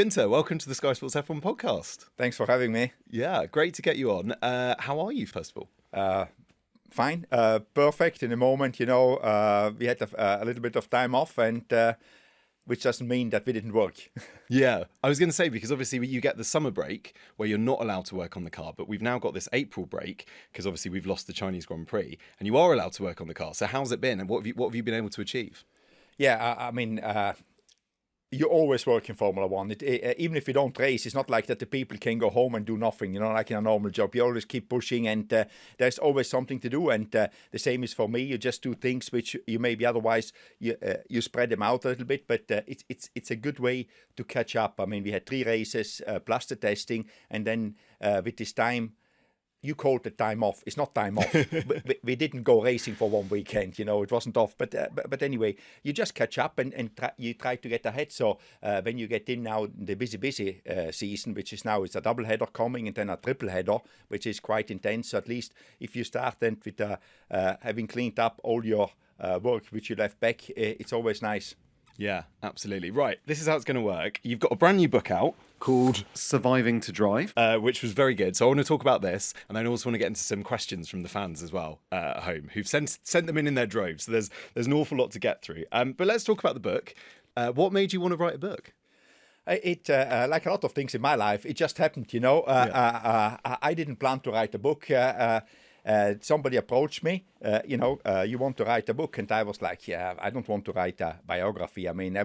Gunther, welcome to the Sky Sports F1 podcast. Thanks for having me. Yeah, great to get you on. How are you, first of all? Fine, perfect in the moment. We had a little bit of time off, and which doesn't mean that we didn't work. Yeah, I was going to say, because obviously you get the summer break where you're not allowed to work on the car, but we've now got this April break because obviously we've lost the Chinese Grand Prix and you are allowed to work on the car. So how's it been and what have you been able to achieve? Yeah, I mean, you always work in Formula One. Even if you don't race, it's not like that the people can go home and do nothing, like in a normal job. You always keep pushing, and there's always something to do. And the same is for me. You just do things which you maybe otherwise you spread them out a little bit. But it's a good way to catch up. I mean, we had 3 races plus the testing, and then with this time. You called it time off. It's not time off. we didn't go racing for one weekend, it wasn't off. But anyway, you just catch up and you try to get ahead. So when you get in now the busy season, which is now it's a double header coming and then a triple header, which is quite intense. So at least if you start then with having cleaned up all your work which you left back, it's always nice. Yeah, absolutely. Right, this is how it's going to work. You've got a brand new book out called Surviving to Drive, which was very good. So I want to talk about this, and I also want to get into some questions from the fans as well at home, who've sent them in their droves. So there's an awful lot to get through. But let's talk about the book. What made you want to write a book? It like a lot of things in my life, it just happened. I didn't plan to write a book. Somebody approached me, you want to write a book? And I was like, yeah, I don't want to write a biography. I mean, a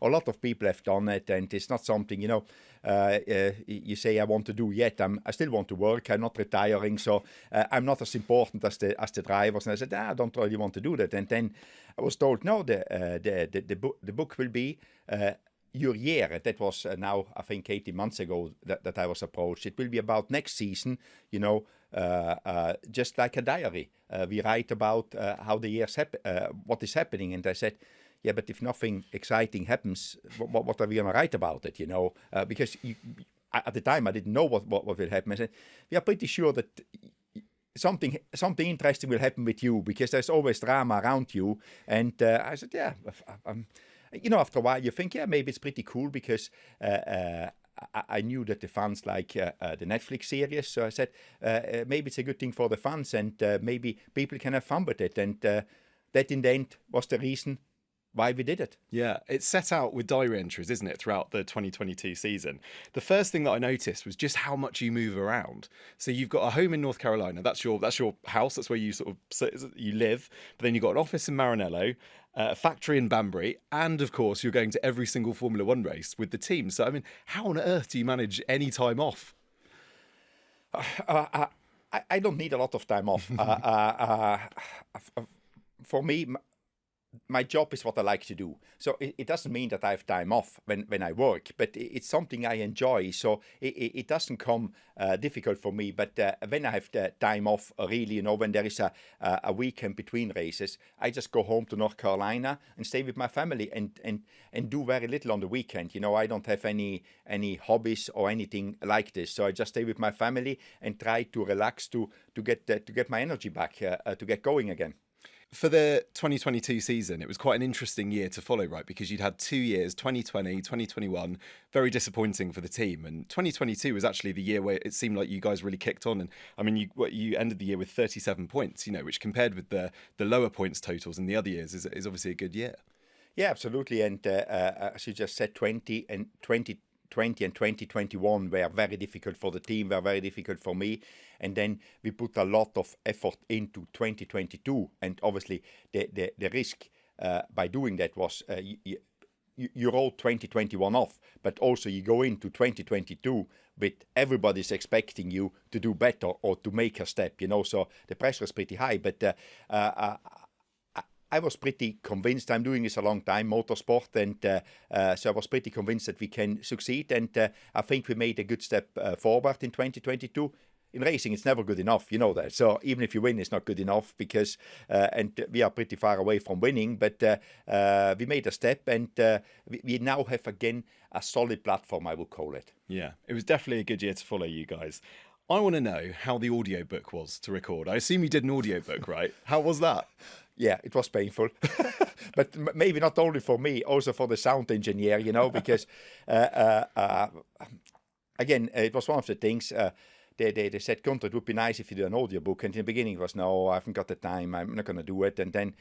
lot of people have done it, and it's not something, you say I want to do yet. I still want to work. I'm not retiring, so I'm not as important as the drivers. And I said, I don't really want to do that. And then I was told, no, the book will be your year. That was now, I think, 18 months ago that I was approached. It will be about next season, just like a diary. We write about how the years what is happening. And I said, yeah, but if nothing exciting happens, what are we going to write about it, because at the time I didn't know what will happen. I said, we are pretty sure that something interesting will happen with you, because there's always drama around you. And I said, yeah, after a while you think, yeah, maybe it's pretty cool, because I knew that the fans like the Netflix series. So I said, maybe it's a good thing for the fans, and maybe people can have fun with it. And that in the end was the reason why we did it. Yeah, it's set out with diary entries, isn't it, throughout the 2022 season. The first thing that I noticed was just how much you move around. So you've got a home in North Carolina. That's your house. That's where you you live. But then you've got an office in Maranello, a factory in Banbury, and of course you're going to every single Formula One race with the team. So I mean, how on earth do you manage any time off? I don't need a lot of time off. For me, my job is what I like to do. So it doesn't mean that I have time off when I work, but it's something I enjoy. So it doesn't come difficult for me. But when I have the time off, really, when there is a weekend between races, I just go home to North Carolina and stay with my family and do very little on the weekend. I don't have any hobbies or anything like this. So I just stay with my family and try to relax to get my energy back, to get going again. For the 2022 season, it was quite an interesting year to follow, right? Because you'd had 2 years, 2020, 2021, very disappointing for the team. And 2022 was actually the year where it seemed like you guys really kicked on. And I mean, you ended the year with 37 points, which compared with the lower points totals in the other years is obviously a good year. Yeah, absolutely. And as you just said, 2020 and 2021 were very difficult for the team, were very difficult for me. And then we put a lot of effort into 2022. And obviously the risk by doing that was you roll 2021 off, but also you go into 2022 with everybody's expecting you to do better or to make a step, so the pressure is pretty high. But I was pretty convinced. I'm doing this a long time, motorsport, and so I was pretty convinced that we can succeed. And I think we made a good step forward in 2022. In racing, it's never good enough, you know that. So even if you win, it's not good enough because, and we are pretty far away from winning. But we made a step, and we now have again a solid platform, I would call it. Yeah, it was definitely a good year to follow you guys. I want to know how the audiobook was to record. I assume you did an audiobook, right? How was that? Yeah, it was painful, but maybe not only for me, also for the sound engineer, because again, it was one of the things. They said, Gunther, it would be nice if you do an audiobook. And in the beginning it was, no, I haven't got the time. I'm not going to do it. And then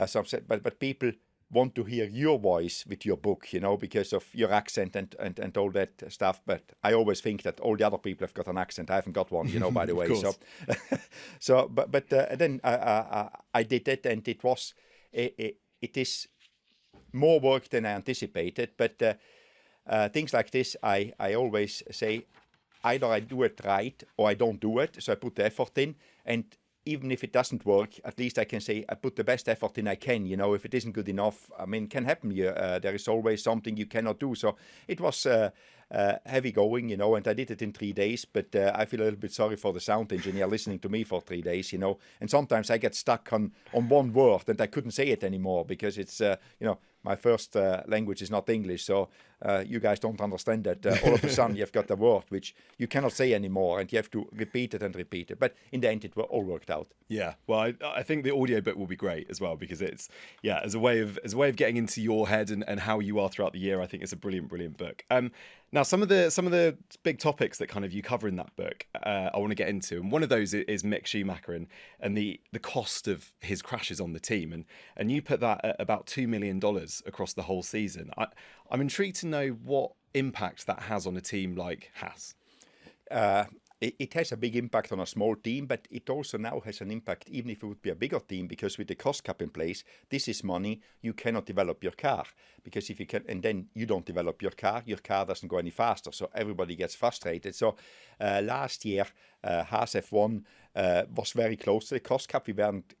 some said, but people want to hear your voice with your book, because of your accent and all that stuff. But I always think that all the other people have got an accent. I haven't got one, by the way. So, but then I did it, and it is more work than I anticipated. But things like this, I always say, either I do it right or I don't do it. So I put the effort in, and even if it doesn't work, at least I can say I put the best effort in I can. If it isn't good enough, I mean, it can happen. There is always something you cannot do. So it was heavy going, and I did it in 3 days. But I feel a little bit sorry for the sound engineer listening to me for 3 days, And sometimes I get stuck on one word and I couldn't say it anymore because it's, my first language is not English. So you guys don't understand that. All of a sudden you've got a word which you cannot say anymore, and you have to repeat it and repeat it. But in the end, it all worked out. Yeah, well, I think the audiobook will be great as well, because it's, as a way of getting into your head and how you are throughout the year. I think it's a brilliant book. Now, some of the big topics that kind of you cover in that book, I want to get into, and one of those is Mick Schumacher and the cost of his crashes on the team, and you put that at about $2 million across the whole season. I'm intrigued to know what impact that has on a team like Haas. It has a big impact on a small team, but it also now has an impact even if it would be a bigger team, because with the cost cap in place, this is money. You cannot develop your car, because if you can, and then you don't develop your car doesn't go any faster. So everybody gets frustrated. So last year, Haas F1 was very close to the cost cap. We weren't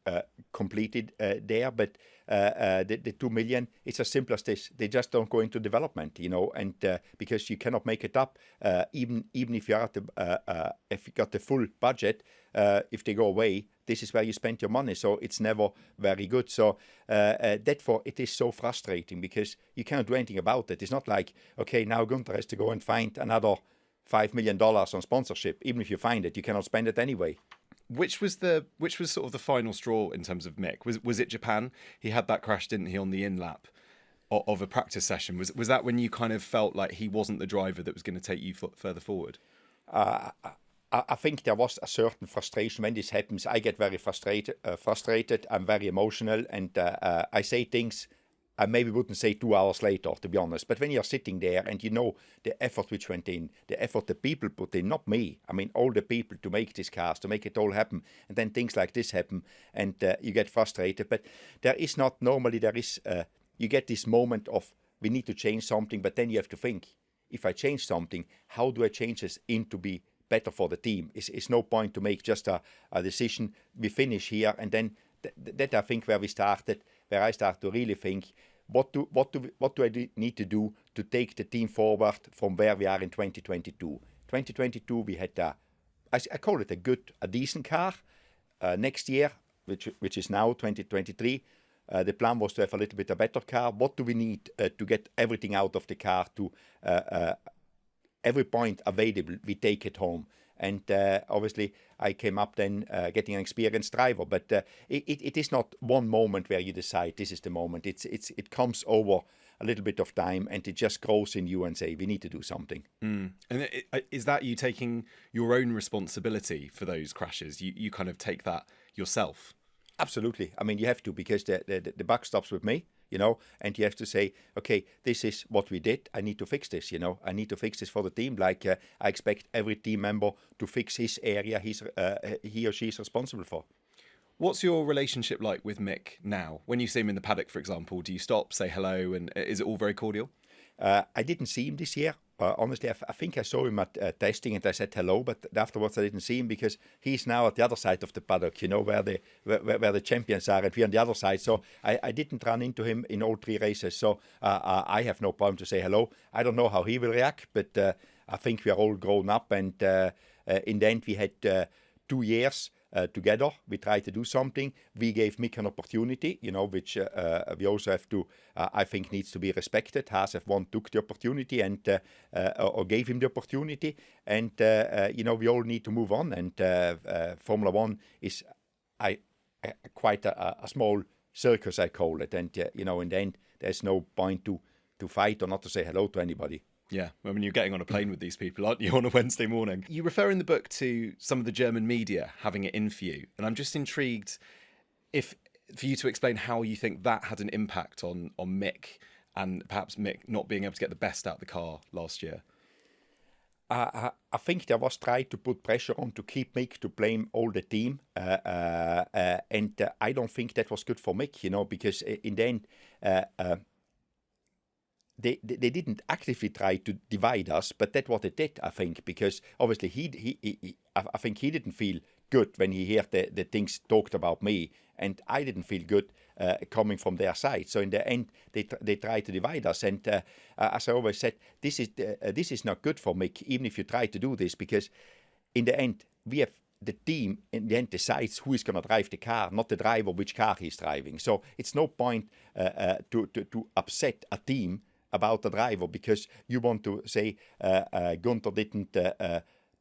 completed there, but the 2 million, it's as simple as this. They just don't go into development, and because you cannot make it up, even if you are at if you got the full budget, if they go away, this is where you spend your money. So it's never very good. So therefore, it is so frustrating because you cannot do anything about it. It's not like, okay, now Gunther has to go and find another $5 million on sponsorship. Even if you find it, you cannot spend it anyway. Which was sort of the final straw in terms of Mick? Was it Japan? He had that crash, didn't he, on the in-lap of a practice session? Was that when you kind of felt like he wasn't the driver that was going to take you further forward? I think there was a certain frustration when this happens. I get very frustrated. I'm very emotional, and I say things I maybe wouldn't say 2 hours later, to be honest. But when you're sitting there and you know the effort which went in, the effort the people put in, not me. I mean, all the people to make this cast, to make it all happen. And then things like this happen, and you get frustrated. But there is not, normally there is, you get this moment of, we need to change something, but then you have to think, if I change something, how do I change this to be better for the team? It's no point to make just a decision. We finish here, and then that I think where I start to really think, what do I need to do to take the team forward from where we are in 2022? 2022 we had I call it a decent car. Next year, which is now 2023, the plan was to have a little bit a better car. What do we need to get everything out of the car to every point available? We take it home. And obviously, I came up then getting an experienced driver. But it is not one moment where you decide this is the moment. It comes over a little bit of time, and it just grows in you and say, we need to do something. And is that you taking your own responsibility for those crashes? You kind of take that yourself? Absolutely. I mean, you have to, because the buck stops with me. And you have to say, okay, this is what we did. I need to fix this, I need to fix this for the team. Like I expect every team member to fix his area he or she is responsible for. What's your relationship like with Mick now? When you see him in the paddock, for example, do you stop, say hello, and is it all very cordial? I didn't see him this year. Honestly, I think I saw him at testing, and I said hello, but afterwards I didn't see him because he's now at the other side of the paddock, where the champions are, and we're on the other side. So I didn't run into him in all 3 races. So I have no problem to say hello. I don't know how he will react, but I think we are all grown up, and in the end we had 2 years together. We tried to do something. We gave Mick an opportunity, which we also have to, I think, needs to be respected. Haas F1 took the opportunity and or gave him the opportunity, and we all need to move on. And Formula One is, I quite a small circus, I call it. And in the end, there's no point to fight or not to say hello to anybody. Yeah, I mean, you're getting on a plane with these people, aren't you, on a Wednesday morning? You refer in the book to some of the German media having it in for you, and I'm just intrigued for you to explain how you think that had an impact on Mick, and perhaps Mick not being able to get the best out of the car last year. I think there was tried to put pressure on to keep Mick to blame all the team, and I don't think that was good for Mick, because in the end, they didn't actively try to divide us, but that's what they did, I think, because obviously I think he didn't feel good when he heard the things talked about me, and I didn't feel good coming from their side. So in the end, they tried to divide us, and as I always said, this is not good for Mick, even if you try to do this, because in the end, we have the team in the end decides who is going to drive the car, not the driver which car he's driving. So it's no point to upset a team about the driver because you want to say Gunther didn't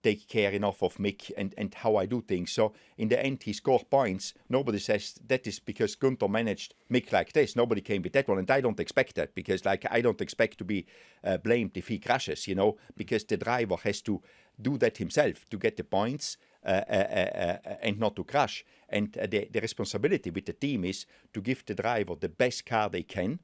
take care enough of Mick and how I do things. So in the end, he scored points. Nobody says that is because Gunther managed Mick like this. Nobody came with that one. And I don't expect that because I don't expect to be blamed if he crashes, because the driver has to do that himself to get the points and not to crash. And the responsibility with the team is to give the driver the best car they can,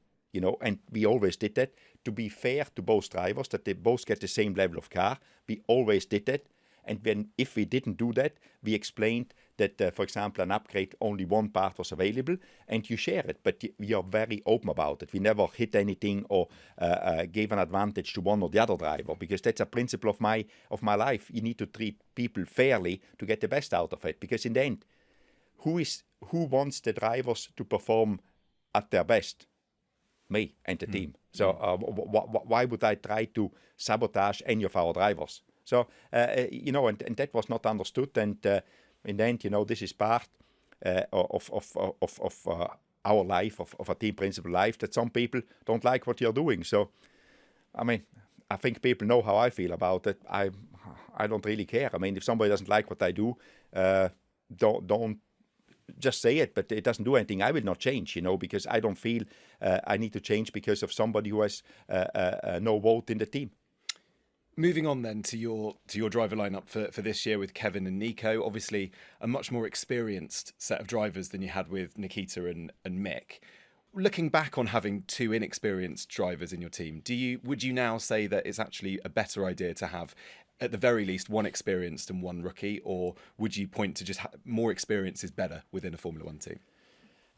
and we always did that, to be fair to both drivers, that they both get the same level of car. We always did that. And if we didn't do that, we explained that, for example, an upgrade, only one part was available, and you share it. But we are very open about it. We never hit anything or gave an advantage to one or the other driver, because that's a principle of my life. You need to treat people fairly to get the best out of it. Because in the end, who wants the drivers to perform at their best? Me and the team. So why would I try to sabotage any of our drivers? So, and that was not understood. And in the end, this is part of our life, of a team principle life, that some people don't like what you're doing. So, I mean, I think people know how I feel about it. I don't really care. I mean, if somebody doesn't like what I do, don't just say it, but it doesn't do anything. I will not change, because I don't feel I need to change because of somebody who has no vote in the team. Moving on then to your driver lineup for this year with Kevin and Nico, obviously a much more experienced set of drivers than you had with Nikita and Mick. Looking back on having two inexperienced drivers in your team, would you now say that it's actually a better idea to have at the very least one experienced and one rookie, or would you point to just more experience is better within a Formula One team?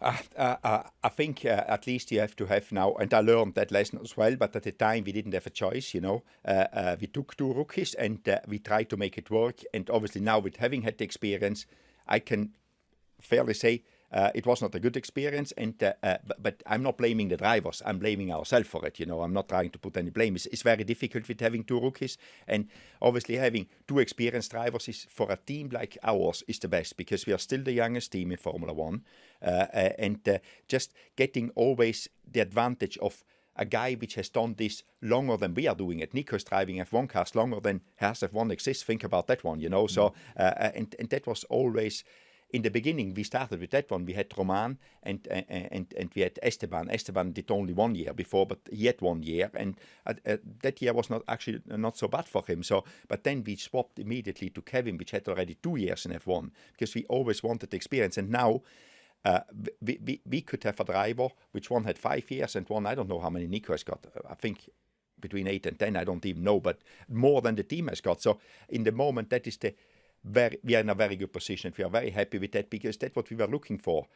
I think at least you have to have now, and I learned that lesson as well, but at the time we didn't have a choice, we took two rookies and we tried to make it work. And obviously now with having had the experience, I can fairly say it was not a good experience, and but I'm not blaming the drivers. I'm blaming ourselves for it. I'm not trying to put any blame. It's very difficult with having two rookies, and obviously having two experienced drivers is, for a team like ours, is the best, because we are still the youngest team in Formula One, and just getting always the advantage of a guy which has done this longer than we are doing it. Nico is driving F1 cars longer than Haas F1 exists. Think about that one, So and that was always. In the beginning, we started with that one. We had Roman and we had Esteban. Esteban did only 1 year before, but he had 1 year, and that year was not so bad for him. So, but then we swapped immediately to Kevin, which had already 2 years in F1, because we always wanted experience. And now we could have a driver which one had 5 years and one, I don't know how many Nico has got. I think between 8 and 10, I don't even know, but more than the team has got. So in the moment, that is we are in a very good position. We are very happy with that, because that's what we were looking for,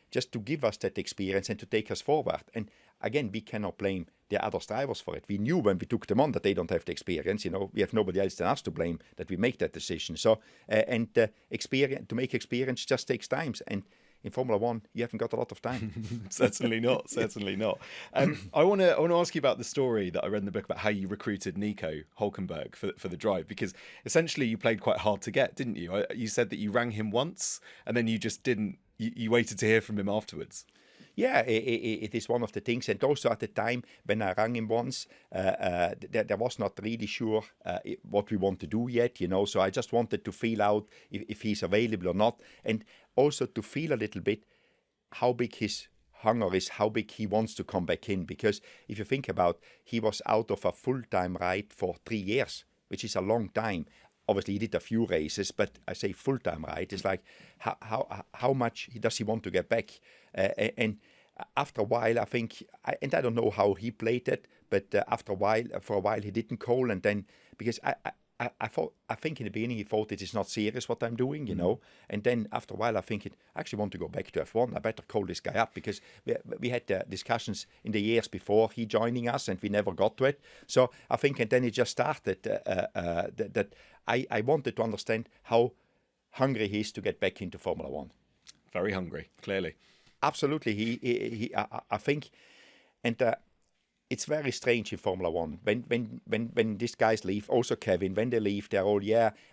just to give us that experience and to take us forward. And again, we cannot blame the other drivers for it. We knew when we took them on that they don't have the experience. We have nobody else than us to blame that we make that decision. So, experience, to make experience just takes time. And in Formula One, you haven't got a lot of time. Certainly not. Certainly not. I want to ask you about the story that I read in the book about how you recruited Nico Hülkenberg for the drive, because essentially you played quite hard to get, didn't you? You said that you rang him once and then you just didn't. You waited to hear from him afterwards. Yeah, it is one of the things. And also at the time when I rang him once, there was not really sure what we want to do yet, So I just wanted to feel out if he's available or not. And also to feel a little bit how big his hunger is, how big he wants to come back in. Because if you think about, he was out of a full-time ride for 3 years, which is a long time. Obviously, he did a few races, but I say full-time ride. It's like, how much does he want to get back? And after a while, I think, and I don't know how he played it, but for a while, he didn't call. And then, because I think in the beginning he thought it is not serious what I'm doing, And then after a while, I think I actually want to go back to F1. I better call this guy up, because we had discussions in the years before he joining us, and we never got to it. So I think, and then it just started that I wanted to understand how hungry he is to get back into Formula One. Very hungry, clearly. Absolutely, I think, and it's very strange in Formula One when these guys leave. Also Kevin, when they leave, they're all,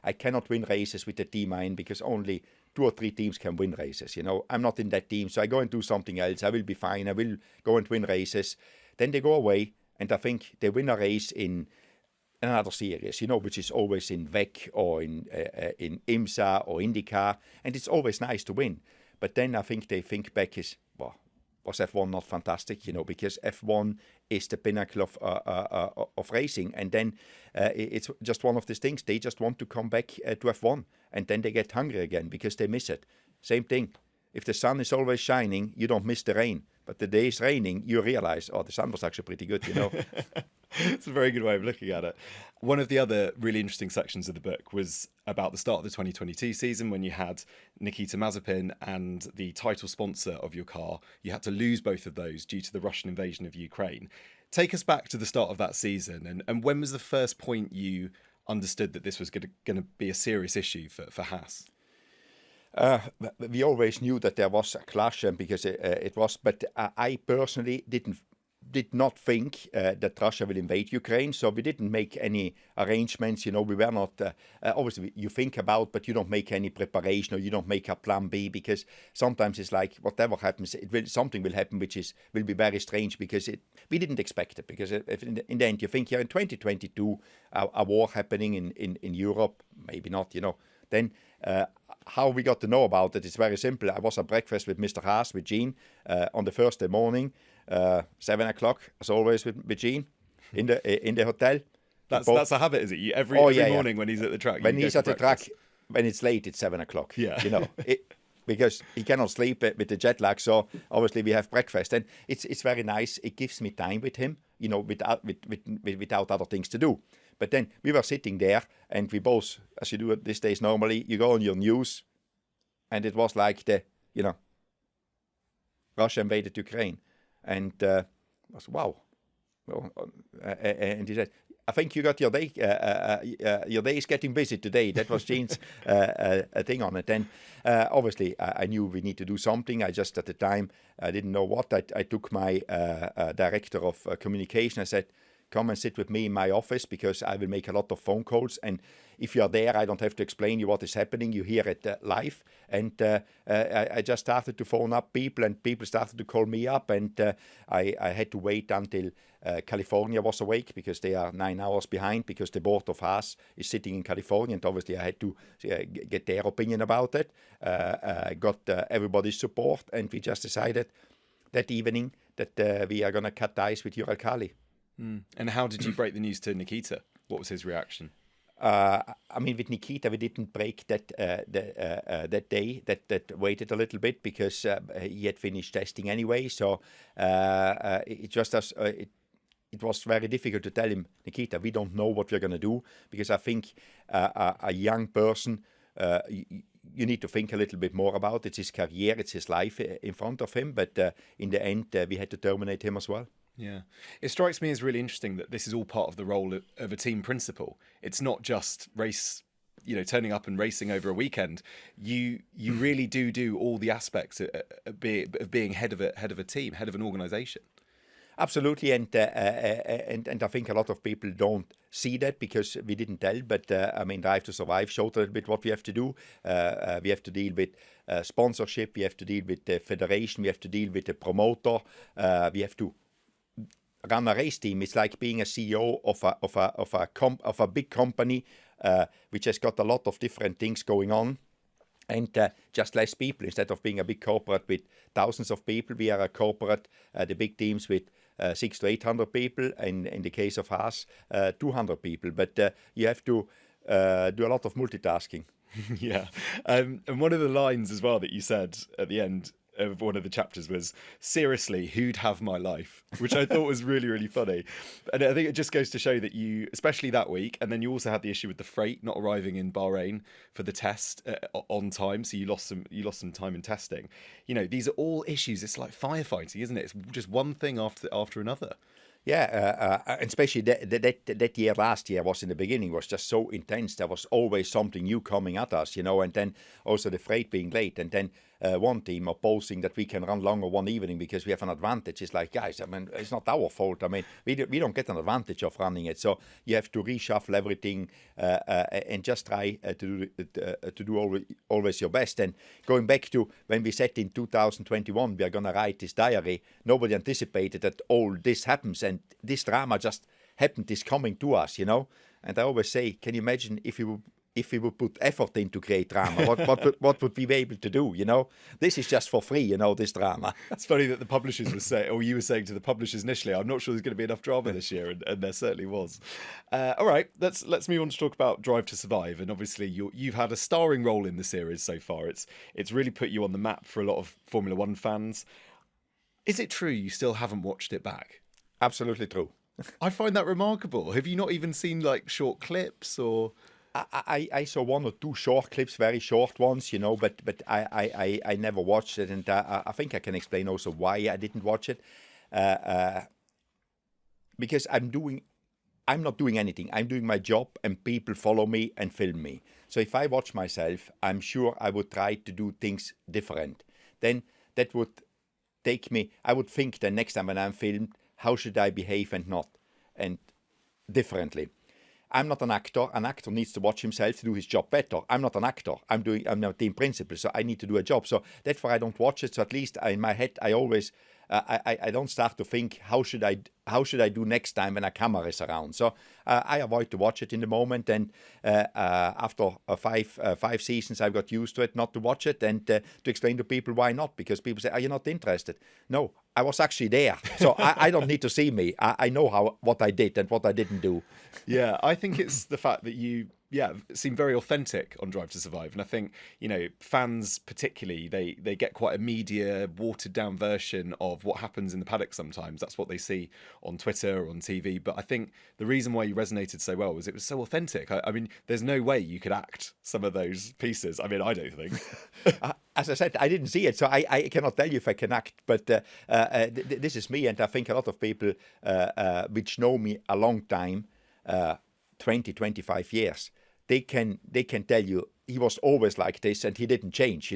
I cannot win races with the team I'm in, because only 2 or 3 teams can win races. I'm not in that team, so I go and do something else. I will be fine. I will go and win races. Then they go away, and I think they win a race in another series, which is always in WEC or in IMSA or IndyCar, and it's always nice to win. But then I think they think back was F1 not fantastic? Because F1 is the pinnacle of racing, and then it's just one of these things. They just want to come back to F1, and then they get hungry again because they miss it. Same thing. If the sun is always shining, you don't miss the rain. But the day it's raining, you realize, the sun was actually pretty good, It's a very good way of looking at it. One of the other really interesting sections of the book was about the start of the 2022 season, when you had Nikita Mazepin and the title sponsor of your car. You had to lose both of those due to the Russian invasion of Ukraine. Take us back to the start of that season, and when was the first point you understood that this was going to be a serious issue for Haas? We always knew that there was a clash, because it was, but I personally did not think that Russia will invade Ukraine, so we didn't make any arrangements. We were not, obviously you think about, but you don't make any preparation, or you don't make a plan B, because sometimes it's like whatever happens, something will happen which will be very strange, because we didn't expect it, because if in the end you think here in 2022 a war happening in Europe, maybe not, then how we got to know about it is very simple. I was at breakfast with Mr. Haas, with Gene, on the Thursday morning, 7 o'clock, as always, with Gene, in the hotel. That's a habit, is it? Every morning when he's at the track. When he's at the track, when it's late, it's 7 o'clock. Yeah. Because he cannot sleep with the jet lag, so obviously we have breakfast, and it's very nice. It gives me time with him, without other things to do. But then we were sitting there, and we both, as you do it these days normally, you go on your news, and it was like Russia invaded Ukraine, and I was, wow. Well, and he said, I think you got your day. Your day is getting busy today. That was Gene's thing on it. And obviously, I knew we need to do something. I just at the time I didn't know what. I took my director of communication. I said, come and sit with me in my office, because I will make a lot of phone calls. And if you are there, I don't have to explain you what is happening. You hear it live. And I just started to phone up people, and people started to call me up. And I had to wait until California was awake, because they are 9 hours behind, because the board of Haas is sitting in California. And obviously I had to get their opinion about it. Got everybody's support. And we just decided that evening that we are going to cut ties with Ural Kali. And how did you break the news to Nikita? What was his reaction? With Nikita, we didn't break that day. That waited a little bit, because he had finished testing anyway. So it was very difficult to tell him, Nikita, we don't know what we're going to do, because I think a young person, you need to think a little bit more about it. It's his career, it's his life in front of him. But in the end, we had to terminate him as well. Yeah. It strikes me as really interesting that this is all part of the role of a team principal. It's not just race, turning up and racing over a weekend. You really do all the aspects of being head of a team, head of an organisation. Absolutely, and I think a lot of people don't see that because we didn't tell. But I mean, Drive to Survive showed a little bit what we have to do. We have to deal with sponsorship. We have to deal with the federation. We have to deal with the promoter. We have to run a race team. It's like being a CEO of a big company, which has got a lot of different things going on. And just less people. Instead of being a big corporate with thousands of people, we are a corporate, the big teams with 600 to 800 people, and in the case of Haas, 200 people. But you have to do a lot of multitasking. Yeah. And one of the lines as well that you said at the end of one of the chapters was, seriously, who'd have my life? Which I thought was really, really funny. And I think it just goes to show that you, especially that week, and then you also had the issue with the freight not arriving in Bahrain for the test on time, so you lost some time in testing. You know, these are all issues. It's like firefighting, isn't it? It's just one thing after another. Yeah, and especially that year, last year was in the beginning was just so intense. There was always something new coming at us, you know, and then also the freight being late, and then one team opposing that we can run longer one evening because we have an advantage. It's like, guys, I mean, it's not our fault. I mean, we don't get an advantage of running it, so you have to reshuffle everything and just try to do always your best. And going back to when we said in 2021 we are gonna write this diary, nobody anticipated that all this happens, and this drama just happened, is coming to us, you know. And I always say, can you imagine if we would put effort into create drama, what would we be able to do, you know? This is just for free, you know, this drama. It's funny that the publishers were saying, or you were saying to the publishers initially, I'm not sure there's going to be enough drama this year, and there certainly was. All right, let's move on to talk about Drive to Survive, and obviously you've had a starring role in the series so far. It's really put you on the map for a lot of Formula One fans. Is it true you still haven't watched it back? Absolutely true. I find that remarkable. Have you not even seen like short clips or? I saw one or two short clips, very short ones, you know, but I never watched it, and I think I can explain also why I didn't watch it, because I'm not doing anything. I'm doing my job, and people follow me and film me. So if I watch myself, I'm sure I would try to do things different. Then that would take me. I would think the next time when I'm filmed, how should I behave and differently. I'm not an actor. An actor needs to watch himself to do his job better. I'm not an actor. I'm not team principal, so I need to do a job. So that's why I don't watch it. So at least in my head, I always I don't start to think how should I do next time when a camera is around. So I avoid to watch it in the moment. And after five seasons, I've got used to it, not to watch it, and to explain to people why not. Because people say, "Are you not interested?" No, I was actually there, so I don't need to see me. I know what I did and what I didn't do. Yeah, I think it's the fact that you seem very authentic on Drive to Survive, and I think fans particularly they get quite a media watered down version of what happens in the paddock. Sometimes that's what they see on Twitter or on TV. But I think the reason why you resonated so well was it was so authentic. I mean, there's no way you could act some of those pieces. I mean, I don't think. As I said, I didn't see it, so I cannot tell you if I can act. But this is me, and I think a lot of people which know me a long time, 20, 25 years, they can tell you he was always like this and he didn't change.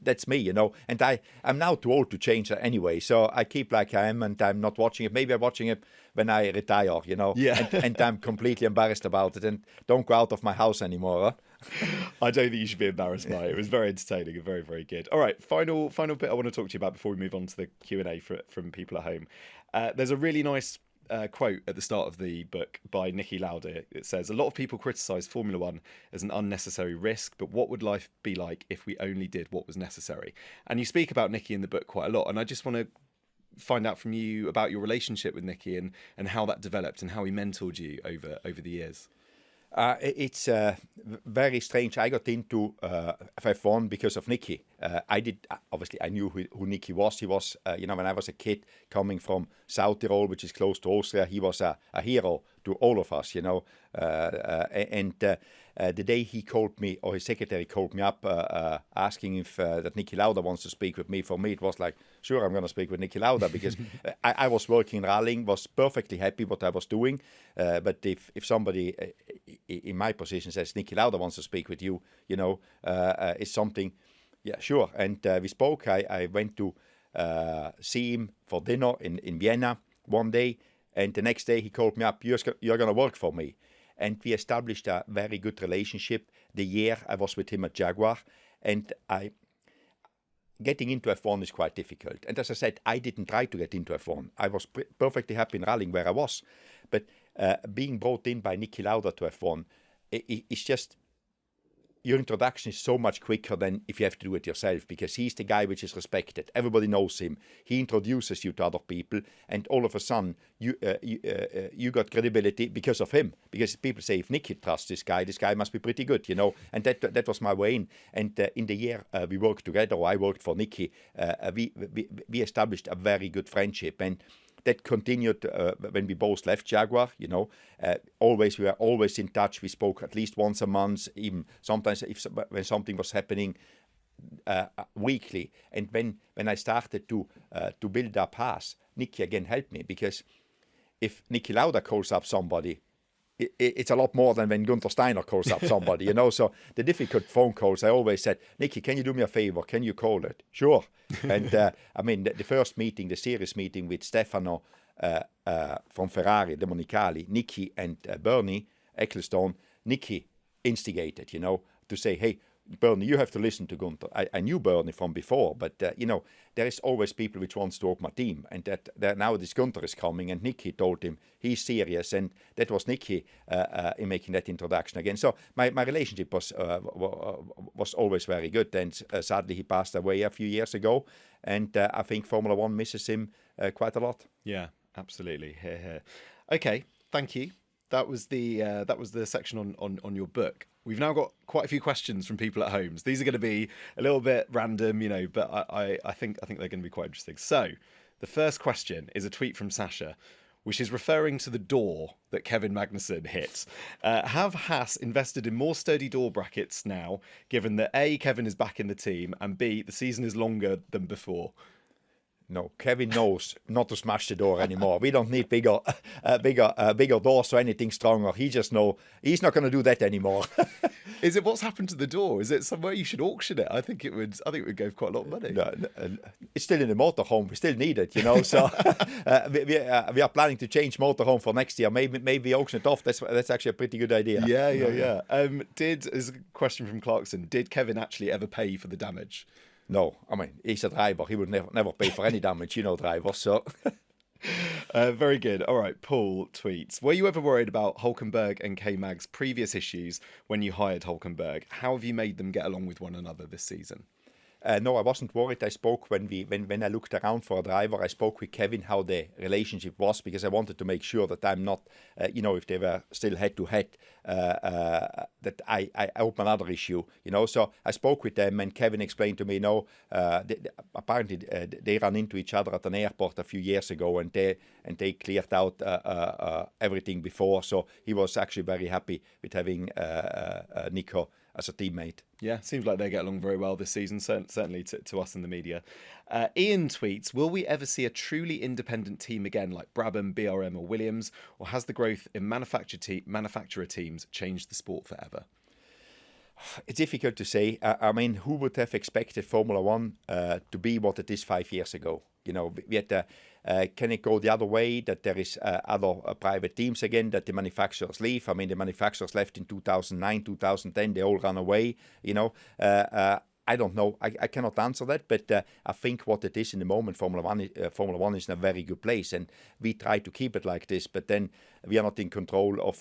That's me. And I'm now too old to change anyway. So I keep like I am, and I'm not watching it. Maybe I'm watching it when I retire. Yeah. and I'm completely embarrassed about it and don't go out of my house anymore. Huh? I don't think you should be embarrassed by it. It was very entertaining and very, very good. All right, final bit I want to talk to you about before we move on to the Q&A from people at home. There's a really nice quote at the start of the book by Niki Lauda. It says, "A lot of people criticise Formula One as an unnecessary risk, but what would life be like if we only did what was necessary?" And you speak about Niki in the book quite a lot, and I just want to find out from you about your relationship with Niki and how that developed and how he mentored you over the years. It's very strange. I got into F1 because of Niki. Obviously, I knew who Niki was. He was, when I was a kid coming from South Tyrol, which is close to Austria, he was a hero to all of us, the day he called me, or his secretary called me up asking if that Niki Lauda wants to speak with me, for me it was like, sure, I'm going to speak with Niki Lauda, because I was working in rallying, was perfectly happy what I was doing, but if somebody in my position says Niki Lauda wants to speak with you, it's something, yeah, sure. And we spoke. I went to see him for dinner in Vienna. one day, and the next day he called me up, you're going to work for me. And we established a very good relationship the year I was with him at Jaguar. And getting into F1 is quite difficult. And as I said, I didn't try to get into F1. I was perfectly happy in rallying where I was. But being brought in by Niki Lauda to F1, it's just, your introduction is so much quicker than if you have to do it yourself, because he's the guy which is respected. Everybody knows him. He introduces you to other people, and all of a sudden you got credibility because of him. Because people say, if Niki trusts this guy must be pretty good, you know. And that was my way in. And in the year we worked together, or I worked for Niki, we established a very good friendship. And that continued when we both left Jaguar, you know. We were always in touch. We spoke at least once a month, even sometimes when something was happening weekly. And when I started to build up Haas, Niki again helped me, because if Niki Lauda calls up somebody, it's a lot more than when Gunther Steiner calls up somebody, you know. So the difficult phone calls, I always said, Niki, can you do me a favor? Can you call it? Sure. And I mean, the first meeting, the series meeting with Stefano from Ferrari, the Monicali, Niki and Bernie Ecclestone, Niki instigated, you know, to say, hey, Bernie, you have to listen to Gunther. I knew Bernie from before, but you know, there is always people which wants to work my team, and that now this Gunther is coming, and Niki told him he's serious, and that was Niki in making that introduction again. So my relationship was always very good, and sadly he passed away a few years ago, and I think Formula One misses him quite a lot. Yeah, absolutely. Here. Okay, thank you. That was the section on your book. We've now got quite a few questions from people at home. So these are going to be a little bit random, you know, but I think they're going to be quite interesting. So the first question is a tweet from Sasha, which is referring to the door that Kevin Magnussen hit. Have Haas invested in more sturdy door brackets now, given that A, Kevin is back in the team, and B, the season is longer than before? No, Kevin knows not to smash the door anymore. We don't need bigger doors or anything stronger. He just knows he's not going to do that anymore. Is it, what's happened to the door? Is it somewhere you should auction it? I think it would go for quite a lot of money. No, it's still in the motorhome. We still need it, you know. So we are planning to change motorhome for next year. Maybe auction it off. That's actually a pretty good idea. Yeah. Is a question from Clarkson. Did Kevin actually ever pay for the damage? No, I mean, he's a driver. He would never pay for any damage, you know, drivers. So, very good. All right, Paul tweets: were you ever worried about Hulkenberg and K-Mag's previous issues when you hired Hulkenberg? How have you made them get along with one another this season? No, I wasn't worried. I spoke when I looked around for a driver. I spoke with Kevin how the relationship was, because I wanted to make sure that I'm not, you know, if they were still head to head, that I open another issue, you know. So I spoke with them, and Kevin explained to me, apparently they ran into each other at an airport a few years ago, and they cleared out everything before. So he was actually very happy with having Nico as a teammate. Yeah, seems like they get along very well this season, certainly to us in the media. Ian tweets, will we ever see a truly independent team again like Brabham, BRM or Williams, or has the growth in manufacturer teams changed the sport forever? It's difficult to say. I mean, who would have expected Formula One to be what it is 5 years ago? You know, we had can it go the other way, that there is other private teams again, that the manufacturers leave? I mean, the manufacturers left in 2009, 2010, they all ran away, you know. I don't know. I cannot answer that, but I think what it is in the moment, Formula One is in a very good place, and we try to keep it like this. But then we are not in control of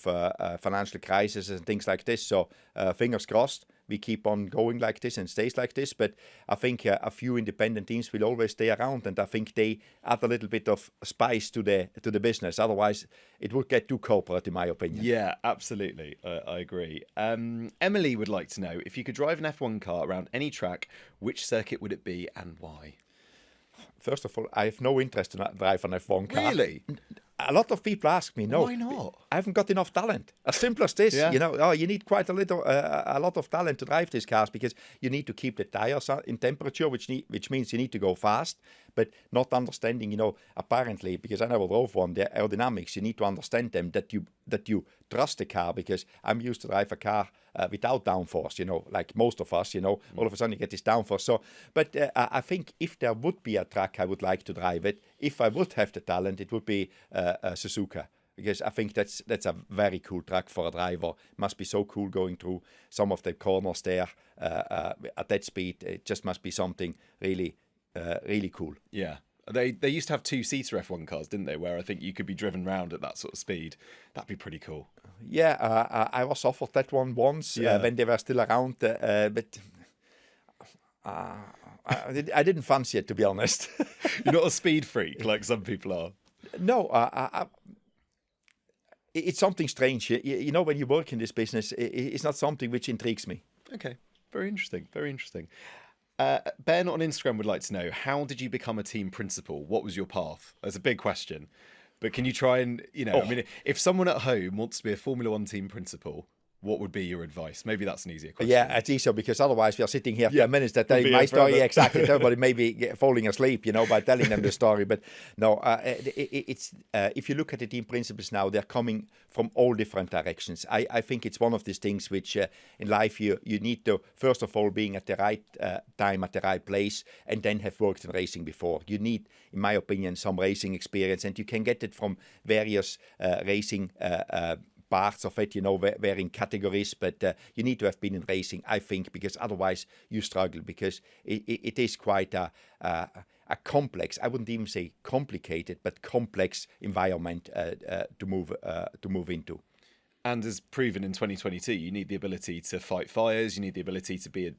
financial crises and things like this. So fingers crossed, we keep on going like this and stays like this. But I think a few independent teams will always stay around, and I think they add a little bit of spice to the business. Otherwise, it would get too corporate, in my opinion. Yeah, absolutely. I agree. Emily would like to know, if you could drive an F1 car around any track, which circuit would it be and why? First of all, I have no interest in driving an F1 car. Really? A lot of people ask me, no. Why not? I haven't got enough talent. As simple as this, you know. You need quite a lot of talent to drive these cars, because you need to keep the tires in temperature, which means you need to go fast. but not understanding, apparently, because I never drove one, the aerodynamics, you need to understand them, that you trust the car, because I'm used to drive a car without downforce, like most of us, all of a sudden you get this downforce. So, but I think if there would be a track I would like to drive it, if I would have the talent, it would be Suzuka. Because I think that's a very cool track for a driver. Must be so cool going through some of the corners there at that speed. It just must be something really, really cool. Yeah. They used to have two-seater F1 cars, didn't they? Where I think you could be driven round at that sort of speed. That'd be pretty cool. Yeah, I was offered that one once when they were still around, but I didn't fancy it, to be honest. You're not a speed freak like some people are. No, it's something strange. When you work in this business, it's not something which intrigues me. Okay, very interesting, very interesting. Ben on Instagram would like to know, how did you become a team principal? What was your path? That's a big question. But can you try and, I mean, if someone at home wants to be a Formula One team principal, what would be your advice? Maybe that's an easier question. Yeah, it's easier, because otherwise we are sitting here 10 minutes that day. My story, exactly. Everybody may be falling asleep, by telling them the story. But no, it's if you look at the team principles now, they're coming from all different directions. I think it's one of these things which in life you need to, first of all, being at the right time, at the right place, and then have worked in racing before. You need, in my opinion, some racing experience, and you can get it from various racing parts of it, varying categories, but you need to have been in racing, I think, because otherwise you struggle, because it is quite a complex, I wouldn't even say complicated, but complex environment to move into. And as proven in 2022, you need the ability to fight fires. You need the ability to be,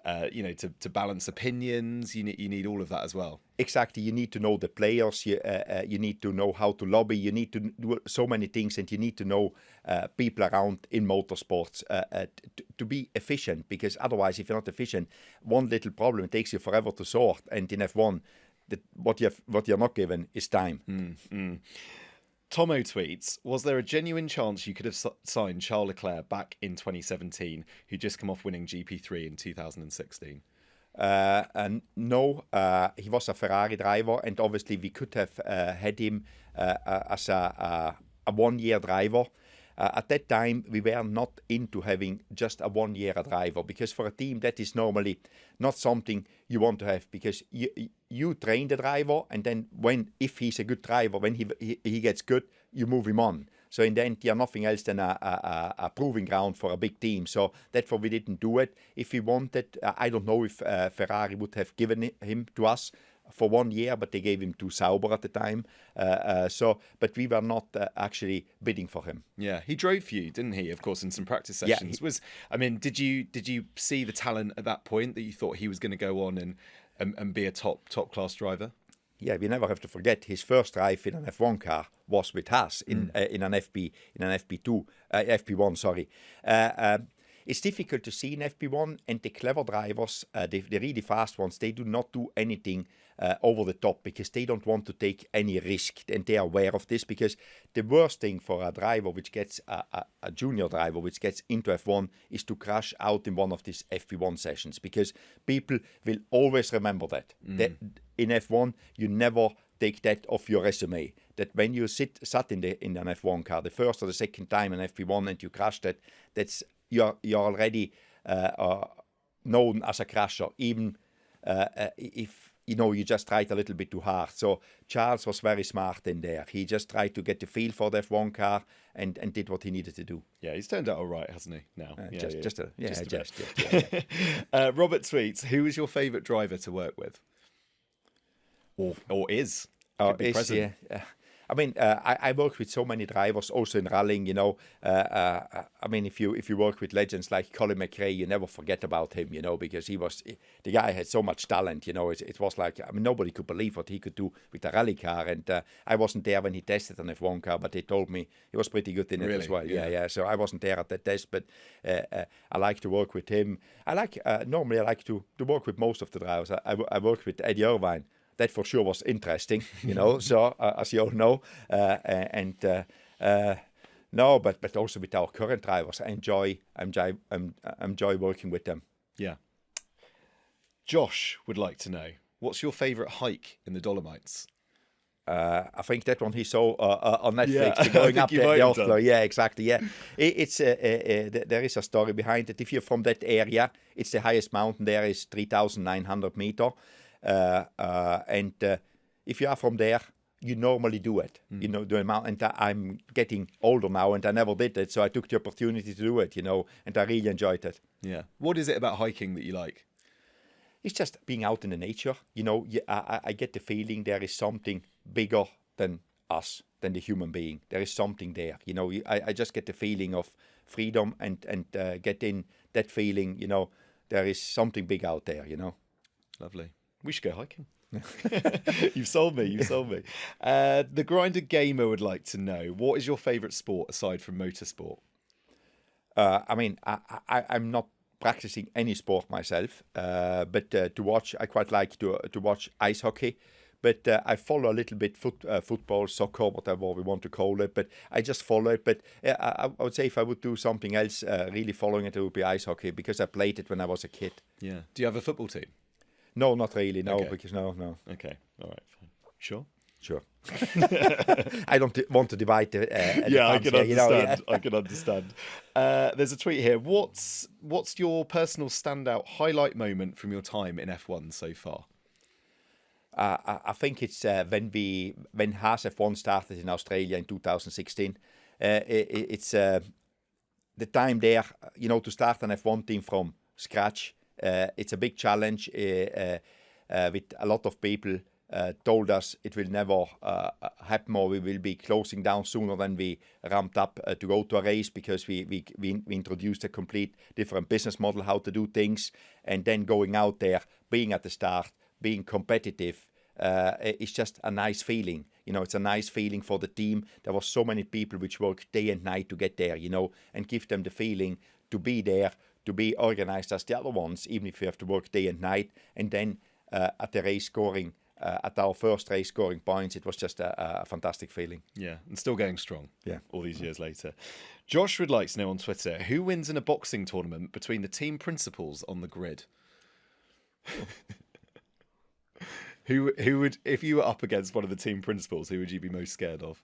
to balance opinions. You need all of that as well. Exactly. You need to know the players. You need to know how to lobby. You need to do so many things, and you need to know people around in motorsports to be efficient. Because otherwise, if you're not efficient, one little problem, it takes you forever to sort. And in F1, what you're not given is time. Tomo tweets, was there a genuine chance you could have signed Charles Leclerc back in 2017, who just come off winning GP3 in 2016? No, he was a Ferrari driver, and obviously we could have had him as a one-year driver. At that time, we were not into having just a one-year driver, because for a team that is normally not something you want to have, because you train the driver, and then if he's a good driver, when he gets good, you move him on. So in the end, you're nothing else than a proving ground for a big team. So therefore, we didn't do it. If we wanted, I don't know if Ferrari would have given him to us for 1 year, but they gave him to Sauber at the time. But we were not actually bidding for him. Yeah, he drove for you, didn't he? Of course, in some practice sessions. Did you see the talent at that point that you thought he was going to go on and be a top class driver? Yeah, we never have to forget his first drive in an F1 car was with Haas in an FP1. Sorry. It's difficult to see in FP1, and the clever drivers, the really fast ones, they do not do anything over the top, because they don't want to take any risk, and they are aware of this, because the worst thing for a driver which gets a junior driver which gets into F1 is to crash out in one of these FP1 sessions, because people will always remember that in F1 you never take that off your resume, that when you sat in an F1 car the first or the second time in FP1 and you crashed it, that's you're already known as a crasher, even if you just tried a little bit too hard. So Charles was very smart in there. He just tried to get the feel for the F1 car and did what he needed to do. Yeah, he's turned out all right, hasn't he? Now, just Robert tweets, who is your favourite driver to work with, or is? Yeah. I mean, I work with so many drivers, also in rallying. I mean, if you work with legends like Colin McRae, you never forget about him. Because the guy had so much talent. It was like, I mean, nobody could believe what he could do with a rally car. And I wasn't there when he tested an F1 car, but they told me he was pretty good in it as well. Yeah. So I wasn't there at that test, but I like to work with him. Normally I like to work with most of the drivers. I worked with Eddie Irvine. That for sure was interesting, so as you all know, no, but also with our current drivers, I enjoy working with them. Yeah. Josh would like to know, What's your favourite hike in the Dolomites? I think that one he saw on Netflix, Yeah, the going I up think you the might have Oslo. done. Yeah, exactly. Yeah, there is a story behind it. If you're from that area, it's the highest mountain there is 3,900 meter, and if you are from there, you normally do it. You know, do a mountain. And I'm getting older now, and I never did it, so I took the opportunity to do it. You know, and I really enjoyed it. Yeah. What is it about hiking that you like? It's just being out in the nature. You know, I get the feeling there is something bigger than us, than the human being. There is something there. You know, I just get the feeling of freedom and get in that feeling. You know, there is something big out there. You know. Lovely. We should go hiking. You've sold me. You've sold me. The Grinder Gamer would like to know, what is your favourite sport aside from motorsport? I mean, I'm not practicing any sport myself, but to watch, I quite like to watch ice hockey. But I follow a little bit football, soccer, whatever we want to call it. But I just follow it. But I would say if I would do something else, really following it, it would be ice hockey because I played it when I was a kid. Yeah. Do you have a football team? No, not really. No, Okay. because no. Okay. All right. Fine. Sure. Sure. I don't want to divide the Yeah, I fans can here, understand. you know, yeah. I can understand. There's a tweet here. What's your personal standout highlight moment from your time in F1 so far? I think it's when Haas F1 started in Australia in 2016. It's the time there, you know, to start an F1 team from scratch. It's a big challenge with a lot of people told us it will never happen, or we will be closing down sooner than we ramped up to go to a race, because we introduced a complete different business model, how to do things, and then going out there, being at the start, being competitive. It's just a nice feeling. You know, it's a nice feeling for the team. There were so many people which work day and night to get there, you know, and give them the feeling to be there, to be organized as the other ones, even if you have to work day and night. And then at the race scoring, at our first race scoring points, it was just a fantastic feeling. Yeah, and still going strong. Yeah. All these years later. Josh would like to know on Twitter, who wins in a boxing tournament between the team principals on the grid? Who would, if you were up against one of the team principals, who would you be most scared of?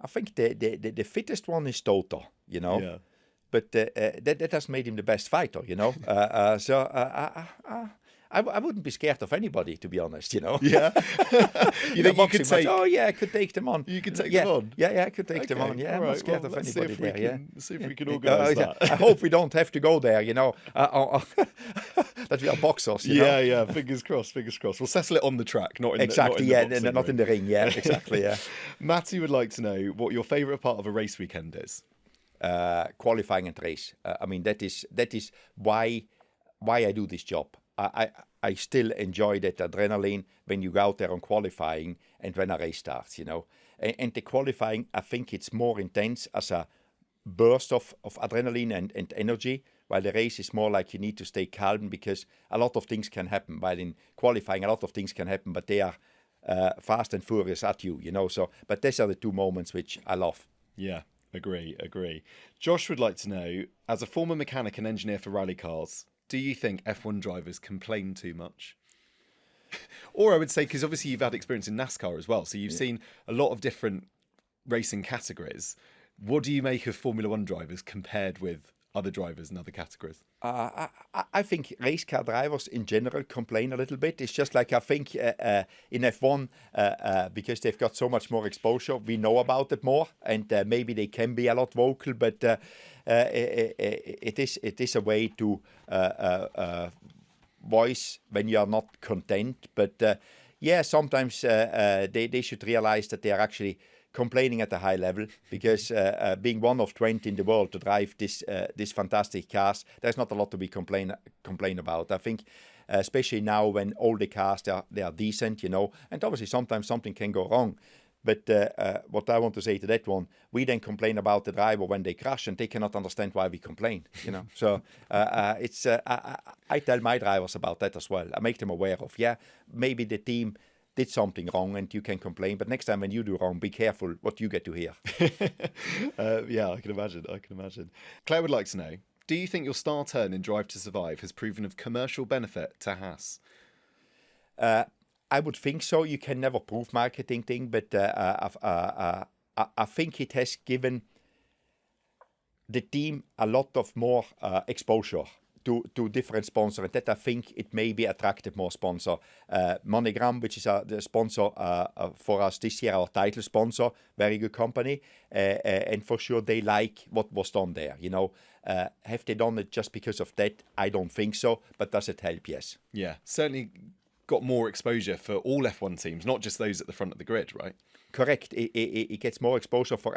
I think the fittest one is Toto, you know. Yeah. But that has made him the best fighter, you know. I wouldn't be scared of anybody, to be honest, you know. Yeah. You think you could take? Oh yeah, I could take them on. You could take yeah. them on? Yeah, I could take them Okay, on. Yeah, all I'm not right, scared well, of let's see anybody if we there. Yeah. can- see if we can organise that. I hope we don't have to go there, you know. That we are boxers, you know. Yeah. Fingers crossed. Fingers crossed. We'll settle it on the track, not in Exactly. The, not in the boxing not in the ring. Yeah, exactly. Yeah. Matty would like to know what your favourite part of a race weekend is. Qualifying and race. I mean, that is why I do this job. I still enjoy that adrenaline when you go out there on qualifying and when a race starts, you know. And the qualifying, I think it's more intense as a burst of adrenaline and energy, while the race is more like you need to stay calm, because a lot of things can happen. While in qualifying, a lot of things can happen, but they are fast and furious at you, you know. So, but these are the two moments which I love. Yeah, agree. Josh would like to know, as a former mechanic and engineer for rally cars, do you think F1 drivers complain too much? Or I would say, because obviously you've had experience in NASCAR as well, so you've seen a lot of different racing categories. What do you make of Formula One drivers compared with other drivers in other categories? I think race car drivers in general complain a little bit. It's just like, I think in F1, because they've got so much more exposure, we know about it more, and maybe they can be a lot vocal, but it is a way to voice when you are not content. But sometimes they should realize that they are actually complaining at a high level, because being one of 20 in the world to drive this fantastic cars, there's not a lot to be complain about. I think especially now when all the cars they are decent, you know, and obviously sometimes something can go wrong. But what I want to say to that one, we then complain about the driver when they crash, and they cannot understand why we complain, you know. So it's I tell my drivers about that as well. I make them aware of, maybe the team did something wrong and you can complain, but next time when you do wrong, be careful what you get to hear. I can imagine. Claire would like to know, do you think your star turn in Drive to Survive has proven of commercial benefit to Haas? I would think so. You can never prove marketing thing, but I think it has given the team a lot of more exposure to different sponsors, and that I think it maybe attracted more sponsor. MoneyGram, which is the sponsor for us this year, our title sponsor, very good company, and for sure they like what was done there. Have they done it just because of that? I don't think so, but does it help? Yes. Yeah, certainly got more exposure for all F1 teams, not just those at the front of the grid, right? Correct. It gets more exposure for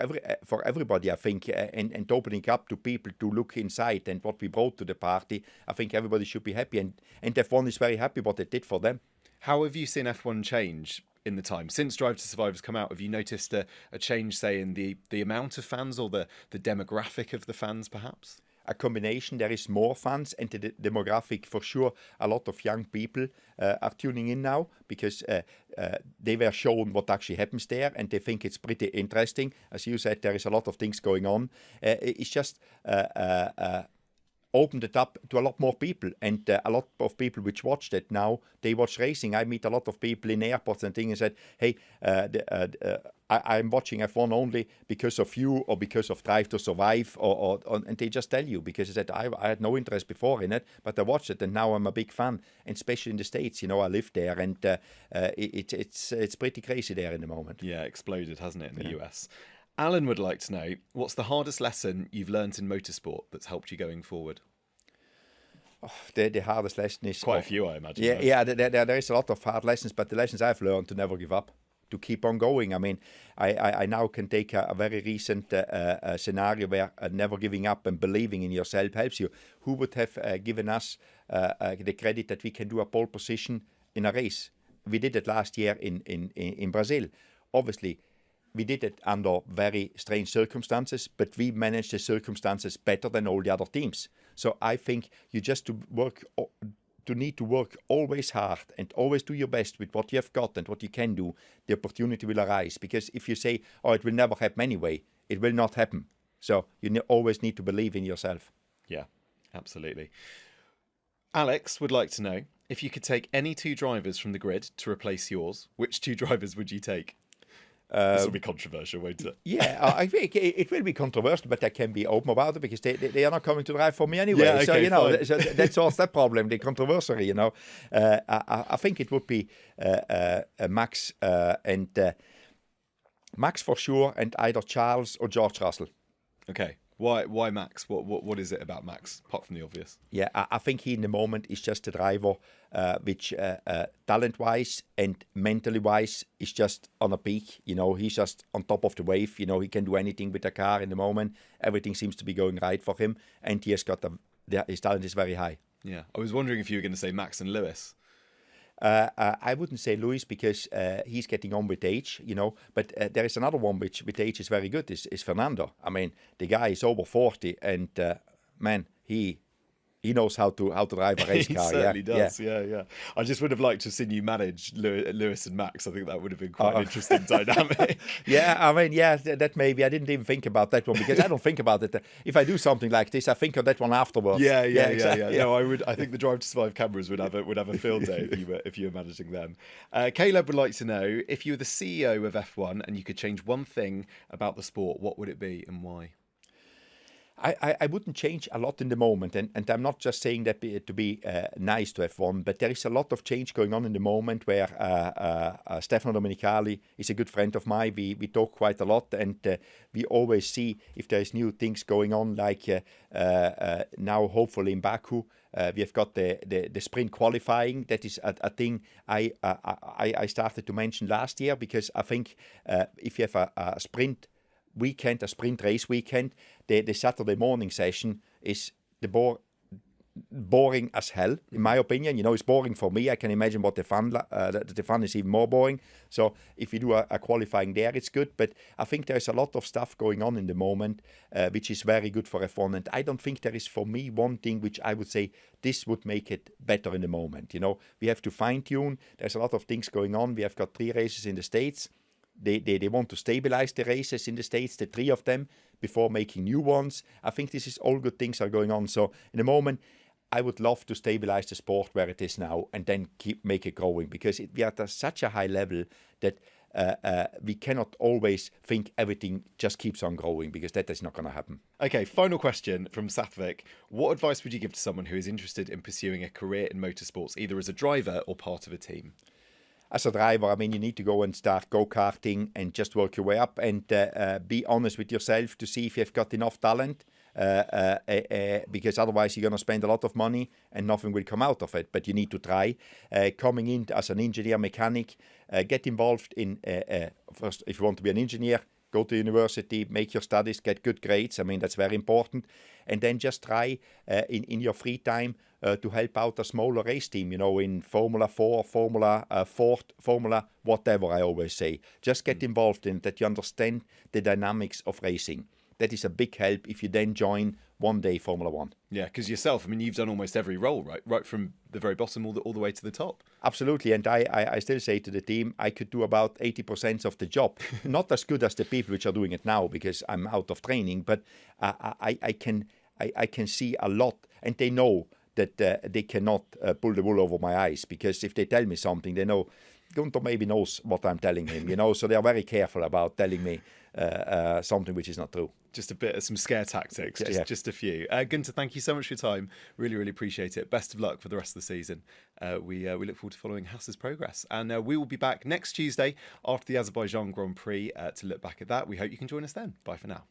everybody, I think, and opening up to people to look inside and what we brought to the party. I think everybody should be happy, and F1 is very happy what it did for them. How have you seen F1 change in the time since Drive to Survive has come out? Have you noticed a change, say, in the amount of fans or the demographic of the fans, perhaps? A combination. There is more fans, and the demographic for sure. A lot of young people are tuning in now because they were shown what actually happens there, and they think it's pretty interesting. As you said, there is a lot of things going on. It's just opened it up to a lot more people, and a lot of people which watched it now, they watch racing. I meet a lot of people in airports and things and said, hey, I'm watching F1 only because of you or because of Drive to Survive, and they just tell you, because I said I had no interest before in it, but I watched it and now I'm a big fan, and especially in the States, I live there, and it's pretty crazy there in the moment. Yeah, exploded, hasn't it, in the US? Alan would like to know, what's the hardest lesson you've learnt in motorsport that's helped you going forward? Oh, the hardest lesson is... Quite a few, I imagine. Yeah, there is a lot of hard lessons, but the lessons I've learned to never give up, to keep on going. I mean, I now can take a very recent scenario where never giving up and believing in yourself helps you. Who would have given us the credit that we can do a pole position in a race? We did it last year in Brazil. Obviously, we did it under very strange circumstances, but we managed the circumstances better than all the other teams. So I think you just need to work always hard and always do your best with what you have got and what you can do. The opportunity will arise, because if you say, oh, it will never happen anyway, it will not happen. So you always need to believe in yourself. Yeah, absolutely. Alex would like to know, if you could take any two drivers from the grid to replace yours, which two drivers would you take? This will be controversial, won't it? Yeah, I think it will be controversial, but I can be open about it, because they are not coming to drive for me anyway. Yeah, okay, so that solves that problem, the controversy. I think it would be Max and Max for sure, and either Charles or George Russell. Okay. Why Max? What is it about Max, apart from the obvious? Yeah, I think he in the moment is just a driver which talent-wise and mentally-wise is just on a peak. He's just on top of the wave. He can do anything with the car in the moment. Everything seems to be going right for him, and he has got his talent is very high. Yeah, I was wondering if you were going to say Max and Lewis. I wouldn't say Lewis, because he's getting on with age, but there is another one which with age is very good, is Fernando. I mean, the guy is over 40, and man, he knows how to drive a race car. He certainly does. Yeah. I just would have liked to have seen you manage Lewis and Max. I think that would have been quite an interesting dynamic. That maybe I didn't even think about that one, because I don't think about it. If I do something like this, I think of that one afterwards. Yeah. No, I would. I think the Drive to Survive cameras would have a field day if you were managing them. Caleb would like to know, if you were the CEO of F1 and you could change one thing about the sport, what would it be and why? I wouldn't change a lot in the moment, and I'm not just saying that to be nice to F1, but there is a lot of change going on in the moment where Stefano Domenicali is a good friend of mine. We talk quite a lot, and we always see if there's new things going on, like now hopefully in Baku. We have got the sprint qualifying. That is a thing I started to mention last year, because I think if you have a sprint weekend, a sprint race weekend, the Saturday morning session is boring as hell, in my opinion. It's boring for me. I can imagine what the fun is even more boring. So if you do a qualifying there, it's good. But I think there's a lot of stuff going on in the moment, which is very good for F1. And I don't think there is, for me, one thing which I would say this would make it better in the moment. We have to fine tune. There's a lot of things going on. We have got 3 races in the States. They want to stabilize the races in the States, the 3 of them, before making new ones. I think this is all good things are going on. So in the moment, I would love to stabilize the sport where it is now and then make it growing, because we are at such a high level that we cannot always think everything just keeps on growing, because that is not going to happen. Okay, final question from Satvik. What advice would you give to someone who is interested in pursuing a career in motorsports, either as a driver or part of a team? As a driver, I mean, you need to go and start go-karting and just work your way up, and be honest with yourself to see if you've got enough talent, because otherwise you're going to spend a lot of money and nothing will come out of it. But you need to try. Coming in as an engineer, mechanic, get involved in, first, if you want to be an engineer, go to university, make your studies, get good grades. I mean, that's very important. And then just try in your free time to help out a smaller race team, in Formula 4, Formula Ford, Formula whatever, I always say. Just get involved in that, you understand the dynamics of racing. That is a big help if you then join one day Formula One. Yeah, because yourself, I mean, you've done almost every role, right? Right from the very bottom all the way to the top. Absolutely, and I still say to the team, I could do about 80% of the job. Not as good as the people which are doing it now, because I'm out of training, but I can see a lot, and they know that they cannot pull the wool over my eyes, because if they tell me something, they know Gunther maybe knows what I'm telling him, so they are very careful about telling me something which is not true. Just a bit of some scare tactics, just a few. Gunther, thank you so much for your time. Really, really appreciate it. Best of luck for the rest of the season. We look forward to following Haas's progress. And we will be back next Tuesday after the Azerbaijan Grand Prix to look back at that. We hope you can join us then. Bye for now.